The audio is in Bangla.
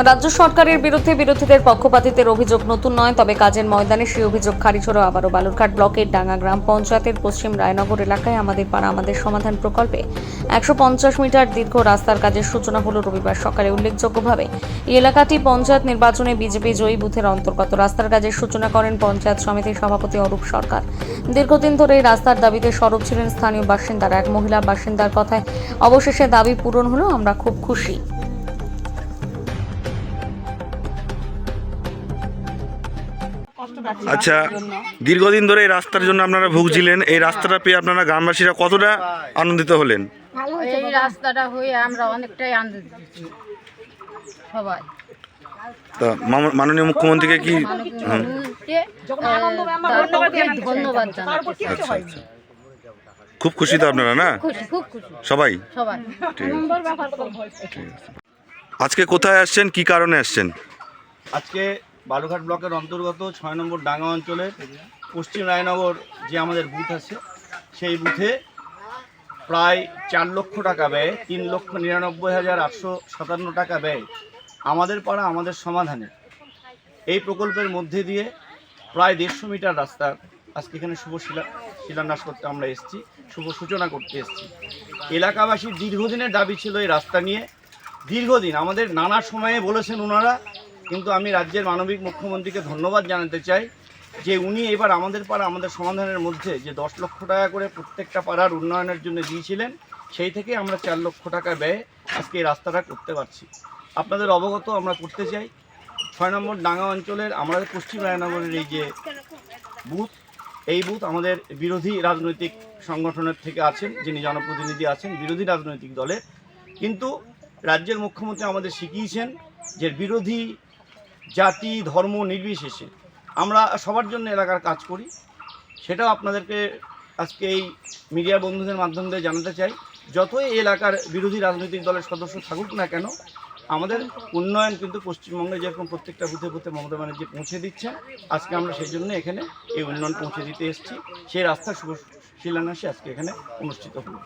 রাজ্য সরকারের বিরুদ্ধে বিরোধীদের পক্ষপাতিত্বের অভিযোগ নতুন নয়, তবে কাজের ময়দানে সেই অভিযোগ খারিজ হলো আবারও। বালুরঘাট ব্লকের ডাঙ্গা গ্রাম পঞ্চায়েতের পশ্চিম রায়নগর এলাকায় আমাদের পাড়া আমাদের সমাধান প্রকল্পে 150 মিটার দীর্ঘ রাস্তার কাজের সূচনা হলো রবিবার সকালে। উল্লেখযোগ্যভাবে এই এলাকাটি পঞ্চায়েত নির্বাচনে বিজেপি জয়ী বুথের অন্তর্গত। রাস্তার কাজের সূচনা করেন পঞ্চায়েত সমিতির সভাপতি অরূপ সরকার। দীর্ঘদিন ধরে এই রাস্তার দাবিতে সরব ছিলেন স্থানীয় বাসিন্দারা। এক মহিলা বাসিন্দার কথায় অবশেষে দাবি পূরণ হলো, আমরা খুব খুশি। আচ্ছা, দীর্ঘদিন ধরে এই রাস্তার জন্য আপনারা ভুগছিলেন, এই রাস্তাটা পেয়ে আপনারা গ্রামবাসীরা কতটা আনন্দিত হলেন? এই রাস্তাটা হয়ে আমরা অনেকটাই আনন্দিত সবাই। তা মাননীয় মুখ্যমন্ত্রীকে কি ধন্যবাদ জানাচ্ছি। আচ্ছা আচ্ছা, খুব খুশি তো আপনারা, না? খুব খুশি সবাই? সবাই। ঠিক আছে। আজকে কোথায় আসছেন, কি কারণে আসছেন? আজকে বালুঘাট ব্লকের অন্তর্গত ৬ নম্বর ডাঙ্গা অঞ্চলের পশ্চিম রায়নগর যে আমাদের বুথ আছে, সেই বুথে প্রায় ৪ লক্ষ টাকা ব্যয়, ৩,৯৯,৮৫৭ টাকা ব্যয় আমাদের পাড়া আমাদের সমাধানে এই প্রকল্পের মধ্যে দিয়ে প্রায় 150 মিটার রাস্তা আজকে এখানে শুভ শিলান্যাস করতে আমরা এসেছি, শুভ সূচনা করতে এসেছি। এলাকাবাসীর দীর্ঘদিনের দাবি ছিল এই রাস্তা নিয়ে। দীর্ঘদিন আমাদের নানা সময়ে বলেছেন ওনারা, কিন্তু আমি রাজ্যের মানবিক মুখ্যমন্ত্রীকে ধন্যবাদ জানাতে চাই যে উনি এবার আমাদের পাড়া আমাদের সমাধানের মধ্যে যে 10 লক্ষ টাকা করে প্রত্যেকটা পাড়ার উন্নয়নের জন্য দিয়েছিলেন, সেই থেকে আমরা 4 লক্ষ টাকা ব্যয়ে আজকে এই রাস্তাটা করতে পারছি। আপনাদের অবগত আমরা করতে চাই, 6 নম্বর ডাঙ্গা অঞ্চলের আমাদের পশ্চিম রায়নগরের এই যে বুথ, এই বুথ আমাদের বিরোধী রাজনৈতিক সংগঠনের থেকে আছেন, যিনি জনপ্রতিনিধি আছেন বিরোধী রাজনৈতিক দলের, কিন্তু রাজ্যের মুখ্যমন্ত্রী আমাদের শিখিয়েছেন যে বিরোধী জাতি ধর্ম নির্বিশেষে আমরা সবার জন্য এলাকার কাজ করি। সেটাও আপনাদেরকে আজকে এই মিডিয়া বন্ধুদের মাধ্যম দিয়ে জানাতে চাই, যতই এই এলাকার বিরোধী রাজনৈতিক দলের সদস্য থাকুক না কেন, আমাদের উন্নয়ন কিন্তু পশ্চিমবঙ্গে যেরকম প্রত্যেকটা বুথে বুথে মমতা ব্যানার্জি পৌঁছে দিচ্ছেন, আজকে আমরা সেই জন্য এখানে এই উন্নয়ন পৌঁছে দিতে এসেছি। সেই রাস্তা শুভ শিলান্যাসে আজকে এখানে অনুষ্ঠিত হলো।